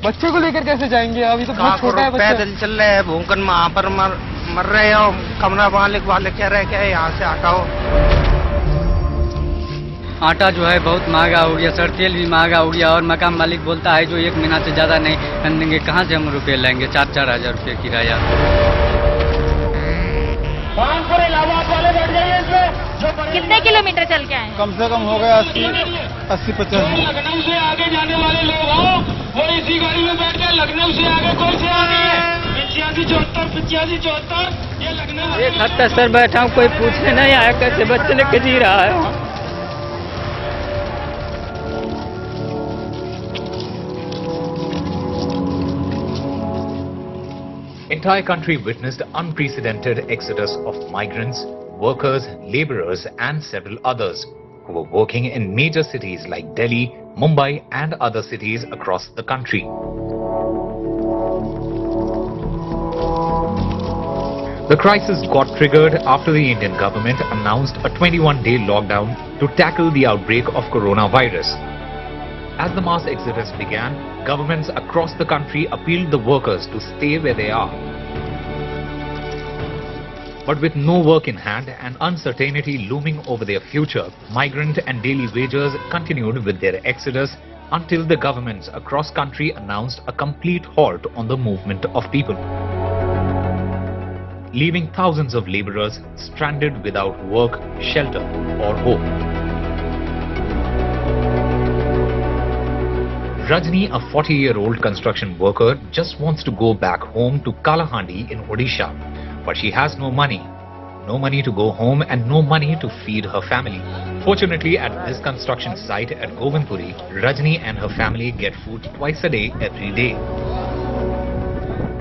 बच्चे को लेकर कैसे जाएंगे? अभी तो बहुत छोटा है बच्चा। पैदल चल रहे हैं, भूखन वहाँ पर मर रहे हो। कमरा मालिक वाले कह रहे हैं यहाँ से हटाओ। आटा जो है बहुत महंगा हो गया, सर तेल भी महंगा हो गया, और मकान मालिक बोलता है जो 1 महीना से ज्यादा नहीं देंगे, कहाँ से हम रुपये लेंगे? 4-4 हजार रुपये किराया। कितने किलोमीटर चल के आए? कम से कम हो गया 80-50। लखनऊ से आगे जाने वाले लोग हो, वो इसी गाड़ी में बैठ के लखनऊ से आगे कोई से आगे 85-74 ये लखनऊ। एक हफ्ता सर बैठा हूँ, कोई पूछने नहीं आया कैसे बच्चे लेके जी रहा है। Entire country witnessed unprecedented exodus of migrants, workers, laborers and several others who were working in major cities like Delhi, Mumbai and other cities across the country. The crisis got triggered after the Indian government announced a 21-day lockdown to tackle the outbreak of coronavirus. As the mass exodus began, governments across the country appealed the workers to stay where they are. But with no work in hand and uncertainty looming over their future, migrant and daily wagers continued with their exodus until the governments across country announced a complete halt on the movement of people, leaving thousands of laborers stranded without work, shelter or hope. Rajni, a 40-year-old construction worker, just wants to go back home to Kalahandi in Odisha, but she has no money. No money to go home and no money to feed her family. Fortunately, at this construction site at Govindpuri, Rajni and her family get food twice a day every day.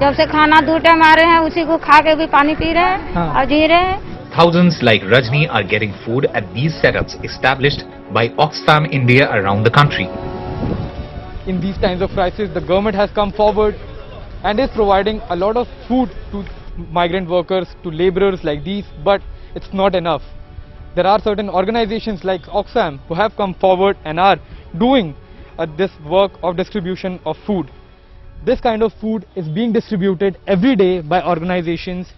जब से खाना 2 time आ रहे हैं, उसी को खा के भी पानी पी रहे हैं और जी रहे हैं। Thousands like Rajni are getting food at these setups established by Oxfam India around the country. In these times of crisis, the government has come forward and is providing a lot of food to migrant workers, to laborers like these, but it's not enough. There are certain organizations like Oxfam who have come forward and are doing this work of distribution of food. This kind of food is being distributed every day by organizations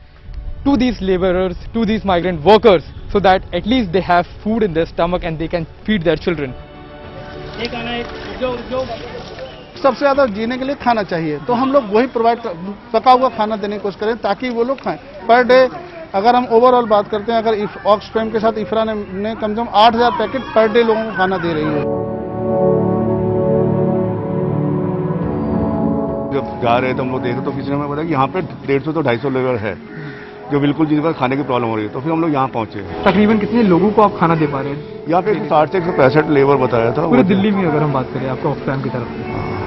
to these laborers, to these migrant workers, so that at least they have food in their stomach and they can feed their children. सबसे ज़्यादा जीने के लिए खाना चाहिए, तो हम लोग वही प्रोवाइड पका हुआ खाना देने की कोशिश करें ताकि वो लोग खाएं। पर डे अगर हम ओवरऑल बात करते हैं, अगर ऑक्सफैम के साथ इफ्रा ने कम से कम 8000 पैकेट पर डे लोगों को खाना दे रही है। जब जा रहे थे हम लोग देखे तो किसी ने हमें बताया कि यहाँ पे 150 से 250 लेबर है जो बिल्कुल जिनके पास खाने की प्रॉब्लम हो रही है, तो फिर हम लोग यहाँ पहुँचे। तकरीबन कितने लोगों को आप खाना दे पा रहे हैं? यहाँ पे 160 से 165 लेबर बताया था। पूरे दिल्ली में अगर हम बात करें आपका ऑक्सफैम की तरफ से,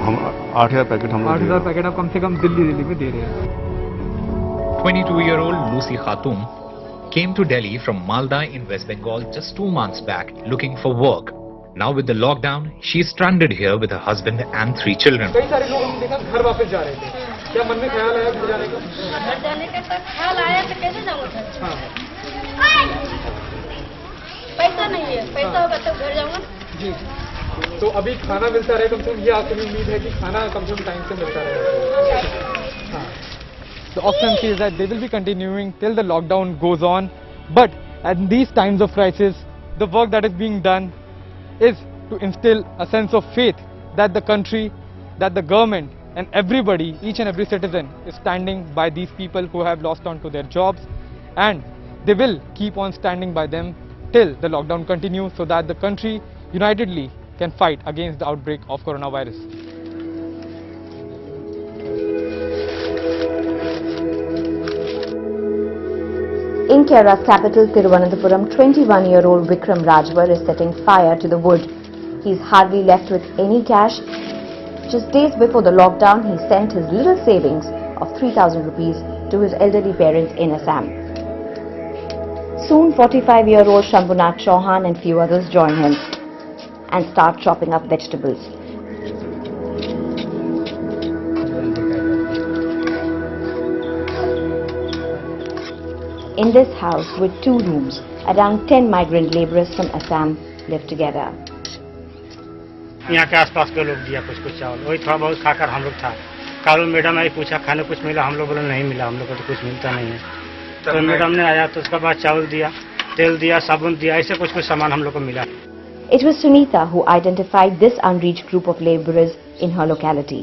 हम 8000 पैकेट हम 8000 पैकेट आप कम से कम दिल्ली में दे रहे हैं। 22-year-old Lucy Khatum came to Delhi from Malda in West Bengal just 2 months back looking for work. Now with the lockdown, she is stranded here with her husband and 3 children. कई सारे लोग हमने देखा घर वापस जा रहे थे, क्या मन में ख्याल आया घर जाने का? घर जाने का तो ख्याल आया, तो कैसे जाऊंगा? पैसा नहीं है, पैसा होगा तो घर जाऊंगा जी। तो अभी खाना मिलता रहे कम से कम, ये आपकी उम्मीद है कि खाना कम से कम टाइम से मिलता रहे। The Oxfam says that they will be continuing till the lockdown goes on, but at these times of crisis, the work that is being done is to instill a sense of faith that the country, that the government and everybody, each and every citizen is standing by these people who have lost on to their jobs, and they will keep on standing by them till the lockdown continues so that the country unitedly can fight against the outbreak of coronavirus. In Kerala's capital, Thiruvananthapuram, 21-year-old Vikram Rajwar is setting fire to the wood. He's hardly left with any cash. Just days before the lockdown, he sent his little savings of 3,000 rupees to his elderly parents in Assam. Soon, 45-year-old Shambhunath Chauhan and few others join him and start chopping up vegetables. In this house with 2 rooms, around 10 migrant laborers from Assam live together. यहाँ के आसपास के लोग दिया कुछ कुछ चावल, वही थोड़ा बहुत खाकर हम लोग था। कालू मैडम आई, पूछा खाने कुछ मिला, हम लोग बोले नहीं मिला, हम लोग को तो कुछ मिलता नहीं है। तो मैडम ने आया तो उसके बाद चावल दिया, तेल दिया, साबुन दिया, ऐसे कुछ कुछ सामान हम लोग को मिला। It was Sunita who identified this unreached group of labourers in her locality.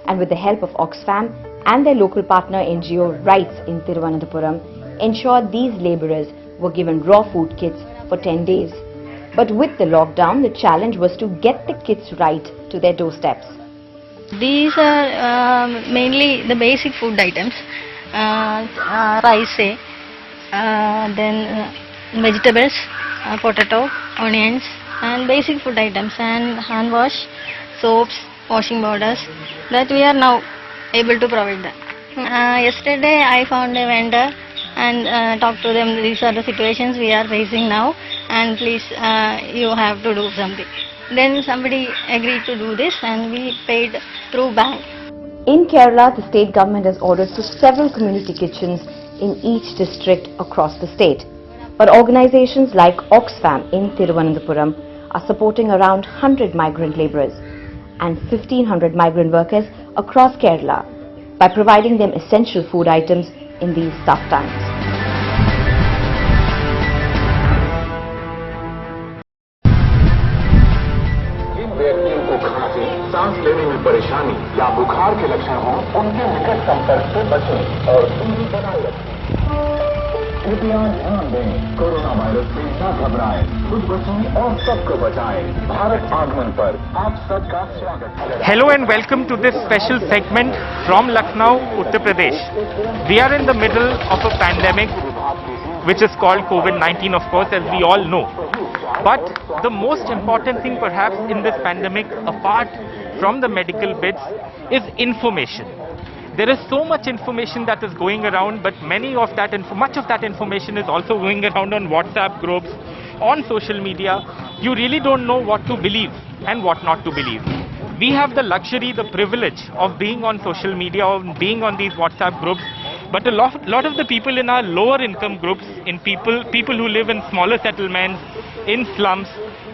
And with the help of Oxfam and their local partner NGO Rights in Thiruvananthapuram, ensured these labourers were given raw food kits for 10 days. But with the lockdown, the challenge was to get the kits right to their doorsteps. These are mainly the basic food items, rice, then vegetables, potato, onions, and basic food items, and hand wash, soaps, washing powders, that we are now able to provide them. Yesterday I found a vendor and talked to them. These are the situations we are facing now, and please you have to do something. Then somebody agreed to do this, and we paid through bank. In Kerala, the state government has orders to several community kitchens in each district across the state. But organizations like Oxfam in Thiruvananthapuram are supporting around 100 migrant labourers and 1,500 migrant workers across Kerala by providing them essential food items in these tough times. जिन व्यक्तियों को खांसी, सांस लेने में परेशानी या बुखार के लक्षण हों, उनके निकट संपर्क से बचें और दूरी बनाए रखें। कृपया ध्यान दें, कोरोना वायरस से न घबराएं, खुद बचें और सबको बचाएं। भारत आगमन पर आप सबका स्वागत है। Hello and welcome to this special segment from Lucknow, Uttar Pradesh. We are in the middle of a pandemic which is called COVID-19, of course, as we all know. But the most important thing perhaps in this pandemic, apart from the medical bits, is information. There is so much information that is going around, but much of that information is also going around on WhatsApp groups, on social media. You really don't know what to believe and what not to believe. We have the luxury, the privilege of being on social media, of being on these WhatsApp groups, but a lot of the people in our lower income groups, in people who live in smaller settlements, in slums,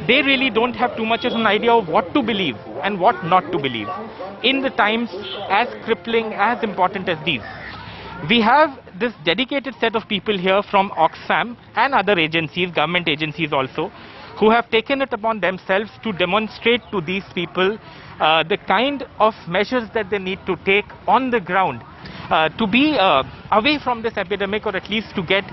they really don't have too much of an idea of what to believe and what not to believe in the times as crippling, as important as these. We have this dedicated set of people here from Oxfam and other agencies, government agencies also, who have taken it upon themselves to demonstrate to these people the kind of measures that they need to take on the ground to be away from this epidemic, or at least to get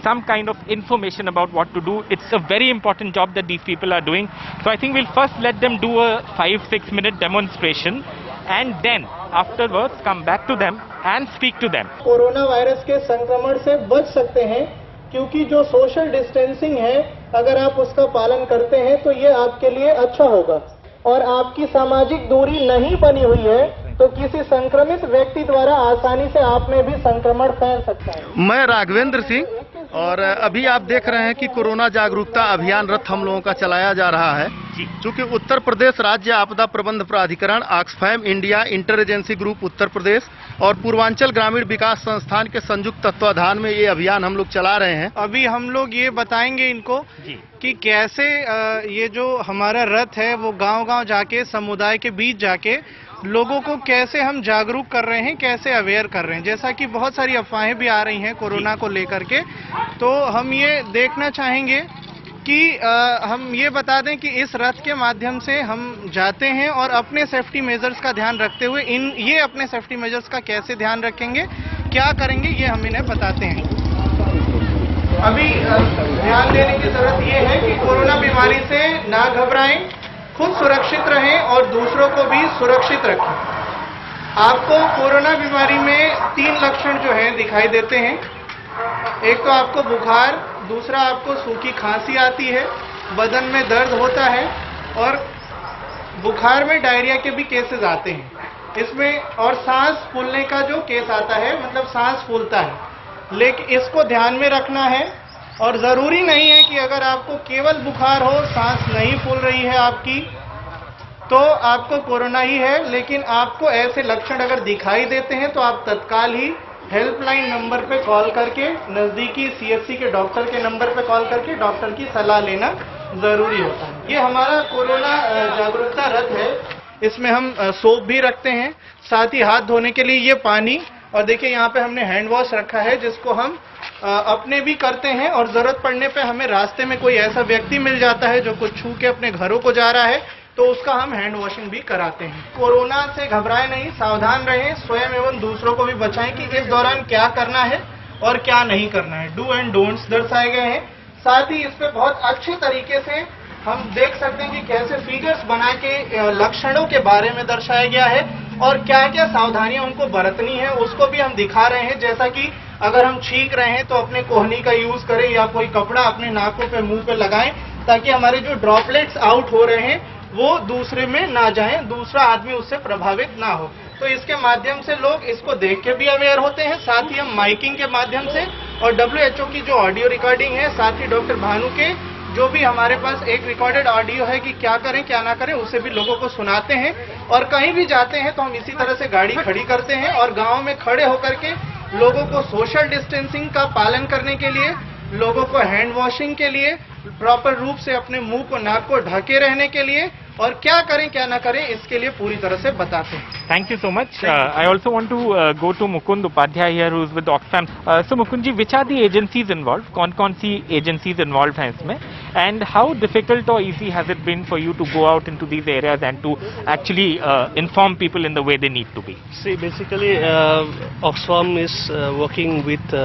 some kind of information about what to do. It's a very important job that these people are doing. So I think we'll first let them do a 5-6 minute demonstration, and then afterwards come back to them and speak to them. Corona virus के संक्रमण से बच सकते हैं, क्योंकि जो social distancing है, अगर आप उसका पालन करते हैं तो ये आपके लिए अच्छा होगा। और आपकी सामाजिक दूरी नहीं बनी हुई है तो किसी संक्रमित व्यक्ति द्वारा आसानी से आप में भी संक्रमण फैल सकता है। मैं राघवेंद्र सिंह, और अभी आप देख रहे हैं कि कोरोना जागरूकता अभियान रथ हम लोगों का चलाया जा रहा है। चूंकि उत्तर प्रदेश राज्य आपदा प्रबंध प्राधिकरण, Oxfam India, inter agency group Uttar Pradesh और पूर्वांचल ग्रामीण विकास संस्थान के संयुक्त तत्वाधान में ये अभियान हम लोग चला रहे हैं। अभी हम लोग ये बताएंगे इनको कि कैसे ये जो हमारा रथ है वो गांव-गांव जाके, समुदाय के बीच जाके लोगों को कैसे हम जागरूक कर रहे हैं, कैसे अवेयर कर रहे हैं। जैसा कि बहुत सारी अफवाहें भी आ रही हैं कोरोना को लेकर के, तो हम ये देखना चाहेंगे कि हम ये बता दें कि इस रथ के माध्यम से हम जाते हैं और अपने सेफ्टी मेजर्स का ध्यान रखते हुए ये अपने सेफ्टी मेजर्स का कैसे ध्यान रखेंगे, क्या करेंगे, ये हम इन्हें बताते हैं। अभी ध्यान देने की जरूरत ये है कि कोरोना बीमारी से ना घबराएं, खुद सुरक्षित रहें और दूसरों को भी सुरक्षित रखें। आपको कोरोना बीमारी में 3 लक्षण जो हैं दिखाई देते हैं। एक तो आपको बुखार, दूसरा आपको सूखी खांसी आती है, बदन में दर्द होता है, और बुखार में डायरिया के भी केसेस आते हैं इसमें, और सांस फूलने का जो केस आता है, मतलब सांस फूलता है। लेकिन इसको ध्यान में रखना है, और ज़रूरी नहीं है कि अगर आपको केवल बुखार हो, सांस नहीं फूल रही है आपकी, तो आपको कोरोना ही है। लेकिन आपको ऐसे लक्षण अगर दिखाई देते हैं तो आप तत्काल ही हेल्पलाइन नंबर पे कॉल करके, नज़दीकी CHC के डॉक्टर के नंबर पे कॉल करके डॉक्टर की सलाह लेना ज़रूरी होता है। ये हमारा कोरोना जागरूकता रथ है। इसमें हम सोप भी रखते हैं, साथ ही हाथ धोने के लिए ये पानी, और देखिए यहाँ पे हमने हैंड वॉश रखा है जिसको हम अपने भी करते हैं, और जरूरत पड़ने पे हमें रास्ते में कोई ऐसा व्यक्ति मिल जाता है जो कुछ छू के अपने घरों को जा रहा है तो उसका हम हैंड वॉशिंग भी कराते हैं। कोरोना से घबराए नहीं, सावधान रहें, स्वयं एवं दूसरों को भी बचाएं कि इस दौरान क्या करना है और क्या नहीं करना है। डू एंड डोंट्स दर्शाए गए हैं। साथ ही इस पे बहुत अच्छे तरीके से हम देख सकते हैं कि कैसे फिगर्स बना के लक्षणों के बारे में दर्शाया गया है और क्या क्या सावधानियां उनको बरतनी है उसको भी हम दिखा रहे हैं। जैसा कि अगर हम छींक रहे हैं तो अपने कोहनी का यूज करें या कोई कपड़ा अपने नाकों पे मुंह पे लगाएं ताकि हमारे जो ड्रॉपलेट्स आउट हो रहे हैं वो दूसरे में ना जाएं, दूसरा आदमी उससे प्रभावित ना हो। तो इसके माध्यम से लोग इसको देख के भी अवेयर होते हैं। साथ ही हम माइकिंग के माध्यम से और WHO की जो ऑडियो रिकॉर्डिंग है, साथ ही डॉक्टर भानु के जो भी हमारे पास एक रिकॉर्डेड ऑडियो है कि क्या करें क्या ना करें, उसे भी लोगों को सुनाते हैं। और कहीं भी जाते हैं तो हम इसी तरह से गाड़ी खड़ी करते हैं और गाँव में खड़े होकर के लोगों को सोशल डिस्टेंसिंग का पालन करने के लिए, लोगों को हैंड वॉशिंग के लिए, प्रॉपर रूप से अपने मुंह को नाक को ढके रहने के लिए और क्या करें क्या ना करें इसके लिए पूरी तरह से बताते हैं। Thank you so much. I also want to go to Mukund Upadhyay here, who is with Oxfam. So Mukund ji, which are the agencies involved? कौन-कौन सी agencies involved हैं इसमें? And how difficult or easy has it been for you to go out into these areas and to actually inform people in the way they need to be? See, basically, Oxfam is working with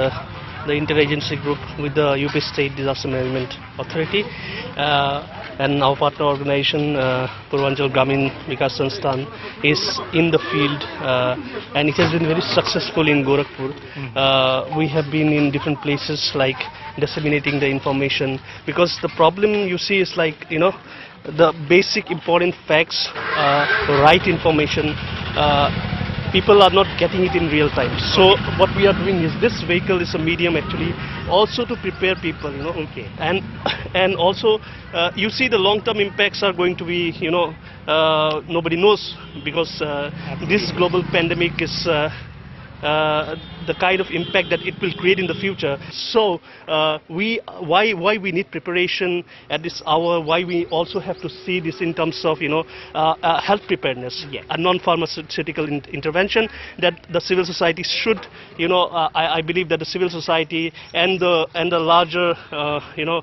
the interagency group with the UP State Disaster Management Authority. And our partner organization, Purvanchal Gramin Vikas Sansthan, is in the field and it has been very successful in Gorakhpur. We have been in different places like disseminating the information, because the problem you see is like, you know, the basic important facts, right information, people are not getting it in real time. So what we are doing is, this vehicle is a medium actually also to prepare people, you know. Okay. And also you see the long-term impacts are going to be, you know, nobody knows, because this global pandemic is the kind of impact that it will create in the future. So why we need preparation at this hour, why we also have to see this in terms of, you know, health preparedness, a non-pharmaceutical intervention that the civil society should, you know, I believe that the civil society and the larger you know,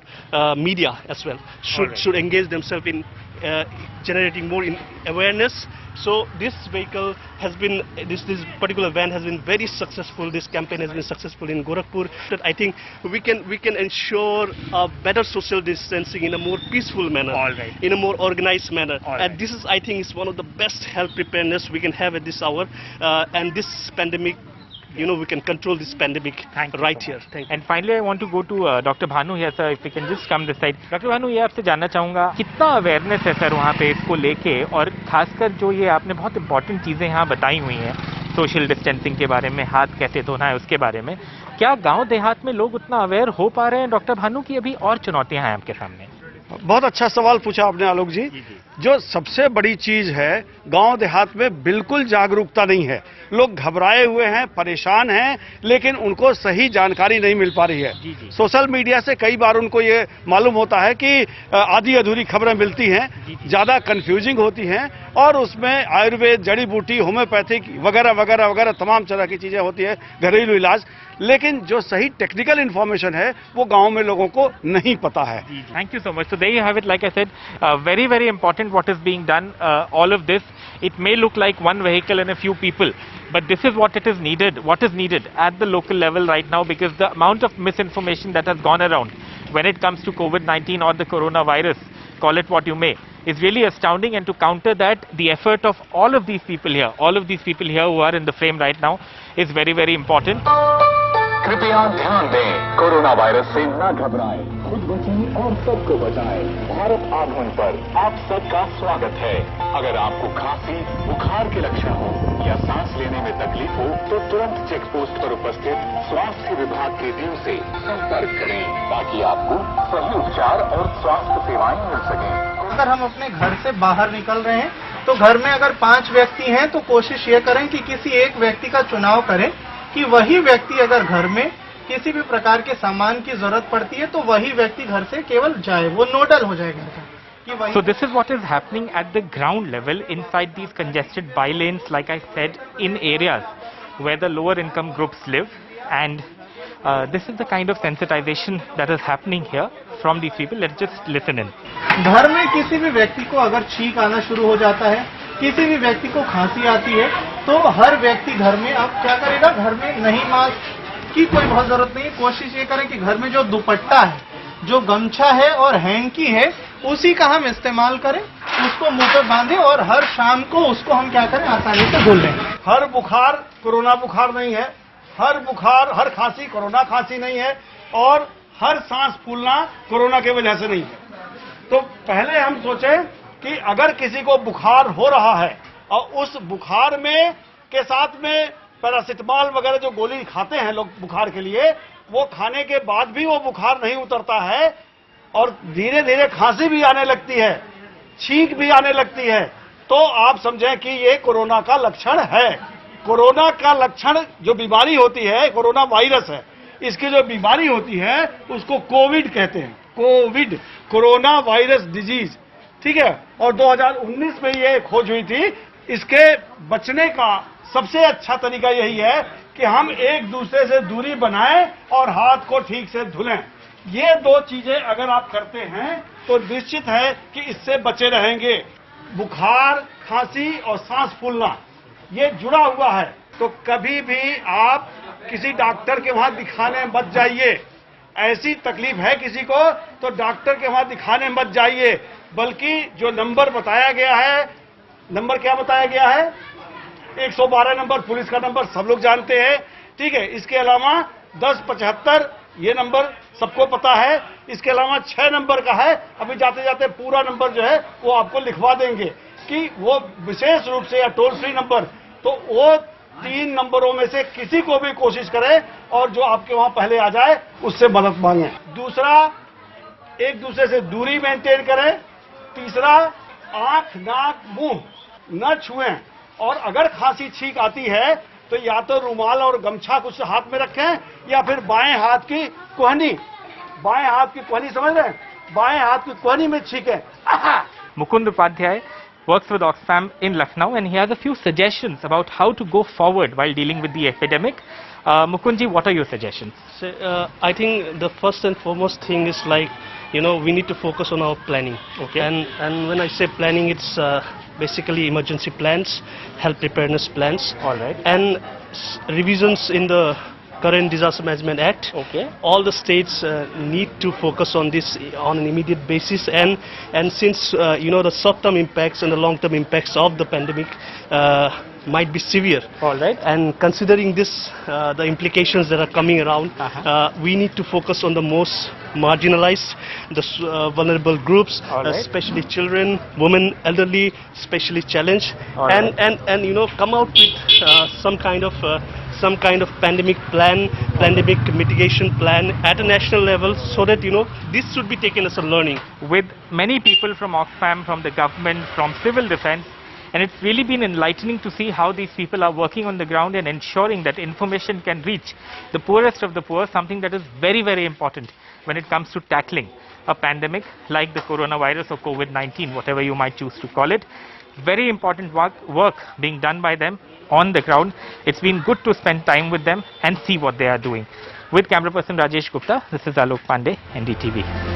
media as well should engage themselves in generating more awareness. So this vehicle has been, this particular van has been very successful. This campaign has been successful in Gorakhpur. That I think we can ensure a better social distancing in a more peaceful manner, in a more organized manner. And this is, I think, is one of the best health preparedness we can have at this hour. And this pandemic, you know, we can control this pandemic right here. Thank you. And finally, I want to go to Dr. Bhanu here, sir. If we can just come this side. Dr. Bhanu, ये आपसे जानना चाहूँगा, कितना awareness है sir वहाँ पे इसको लेके, और खासकर जो ये आपने बहुत इंपॉर्टेंट चीज़ें यहाँ बताई हुई हैं, सोशल डिस्टेंसिंग के बारे में, हाथ कैसे धोना है उसके बारे में, क्या गाँव देहात में लोग उतना अवेयर हो पा रहे हैं डॉक्टर भानु की अभी और चुनौतियाँ हैं आपके सामने? बहुत अच्छा सवाल पूछा आपने आलोक जी। जो सबसे बड़ी चीज है, गांव देहात में बिल्कुल जागरूकता नहीं है। लोग घबराए हुए हैं, परेशान हैं, लेकिन उनको सही जानकारी नहीं मिल पा रही है। सोशल मीडिया से कई बार उनको ये मालूम होता है कि आधी अधूरी खबरें मिलती हैं, ज्यादा कंफ्यूजिंग होती हैं, और उसमें आयुर्वेद, जड़ी बूटी, होम्योपैथिक वगैरह वगैरह वगैरह तमाम तरह की चीजें होती है, घरेलू इलाज, लेकिन जो सही टेक्निकल इन्फॉर्मेशन है वो गांव में लोगों को नहीं पता है। Thank you so much. So there you have it. Like I said, very very important what is being done. All of this, it may look like one vehicle and a few people, but this is what it is needed. What is needed at the local level right now, because the amount of misinformation that has gone around when it comes to COVID-19 or the coronavirus, call it what you may, is really astounding. And to counter that, the effort of all of these people here who are in the frame right now, is very very important. कृपया ध्यान दें, corona virus से न घबराएं, खुद बचें और सबको बचाएं। भारत आगमन पर आप सबका स्वागत है। अगर आपको खांसी, बुखार के लक्षण हो या सांस लेने में तकलीफ हो तो तुरंत चेक पोस्ट पर उपस्थित स्वास्थ्य विभाग की टीम से संपर्क करें, ताकि आपको सही उपचार और स्वास्थ्य सेवाएं मिल सकें। अगर हम अपने घर से बाहर निकल रहे हैं तो घर में अगर 5 व्यक्ति हैं तो कोशिश ये करें कि किसी एक व्यक्ति का चुनाव करें, कि वही व्यक्ति अगर घर में किसी भी प्रकार के सामान की जरूरत पड़ती है तो वही व्यक्ति घर से केवल जाए, वो नोडल हो जाए घर का। So this is what is happening at the ground level inside these congested by-lanes, like I said, in areas where the lower income groups live, and this is the kind of sensitization that is happening here from these people. Let's just listen in. घर में किसी भी व्यक्ति को अगर छींक आना शुरू हो जाता है, किसी भी व्यक्ति को खांसी आती है, तो हर व्यक्ति घर में अब क्या करेगा, घर में नहीं मास्क की कोई बहुत जरूरत नहीं है। कोशिश ये करें कि घर में जो दुपट्टा है, जो गमछा है और हैंकी है, उसी का हम इस्तेमाल करें, उसको मुंह पे बांधें और हर शाम को उसको हम क्या करें, आसानी से धुल लें। हर बुखार कोरोना बुखार नहीं है, हर बुखार, हर खांसी कोरोना खांसी नहीं है, और हर सांस फूलना कोरोना की वजह से नहीं है। तो पहले हम सोचें कि अगर किसी को बुखार हो रहा है और उस बुखार में के साथ में पैरासिटामोल वगैरह जो गोली खाते हैं लोग बुखार के लिए, वो खाने के बाद भी वो बुखार नहीं उतरता है और धीरे धीरे खांसी भी आने लगती है, छींक भी आने लगती है, तो आप समझें कि ये कोरोना का लक्षण है। कोरोना का लक्षण जो बीमारी होती है, कोरोना वायरस है, इसकी जो बीमारी होती है उसको कोविड कहते हैं। कोविड, कोरोना वायरस डिजीज, ठीक है। और 2019 में ये खोज हुई थी। इसके बचने का सबसे अच्छा तरीका यही है कि हम एक दूसरे से दूरी बनाएं और हाथ को ठीक से धुलें। ये दो चीजें अगर आप करते हैं तो निश्चित है कि इससे बचे रहेंगे। बुखार, खांसी और सांस फूलना ये जुड़ा हुआ है, तो कभी भी आप किसी डॉक्टर के वहां दिखाने मत जाइए। ऐसी तकलीफ है किसी को तो डॉक्टर के वहां दिखाने मत जाइए, बल्कि जो नंबर बताया गया है, नंबर क्या बताया गया है, 112 नंबर पुलिस का नंबर सब लोग जानते हैं, ठीक है। इसके अलावा 1075 ये नंबर सबको पता है। इसके अलावा 6 नंबर का है, अभी जाते जाते पूरा नंबर जो है वो आपको लिखवा देंगे कि वो विशेष रूप से या टोल फ्री नंबर, तो वो 3 नंबरों में से किसी को भी कोशिश करें और जो आपके वहां पहले आ जाए उससे मदद मांगे। दूसरा, एक दूसरे से दूरी मेंटेन करें। तीसरा, आंख, नाक, मुंह न छुएं, और अगर खांसी छींक आती है तो या तो रुमाल और गमछा कुछ हाथ में रखें या फिर बाएं हाथ की कोहनी, बाएं हाथ की कोहनी समझ रहे हैं, बाएं हाथ की कोहनी में छींकें। Mukund Upadhyay works with Oxfam in Lucknow, and he has a few suggestions about how to go forward while dealing with the epidemic. Mukundji, what are your suggestions? So, I think the first and foremost thing is like, we need to focus on our planning. Okay. And when I say planning, it's basically emergency plans, health preparedness plans. All right. And revisions in the current Disaster Management Act. Okay. All the states need to focus on this on an immediate basis, and since the short-term impacts and the long-term impacts of the pandemic might be severe. All right. And considering this, the implications that are coming around, we need to focus on the most marginalized, the vulnerable groups, especially children, women, elderly, especially challenged, and come out with some kind of pandemic plan, pandemic mitigation plan at a national level, so that this should be taken as a learning. With many people from Oxfam, from the government, from civil defense, and it's really been enlightening to see how these people are working on the ground and ensuring that information can reach the poorest of the poor, something that is very, very important when it comes to tackling a pandemic like the coronavirus or COVID-19, whatever you might choose to call it. Very important work being done by them on the ground. It's been good to spend time with them and see what they are doing. With camera person Rajesh Gupta, this is Alok Pandey, NDTV.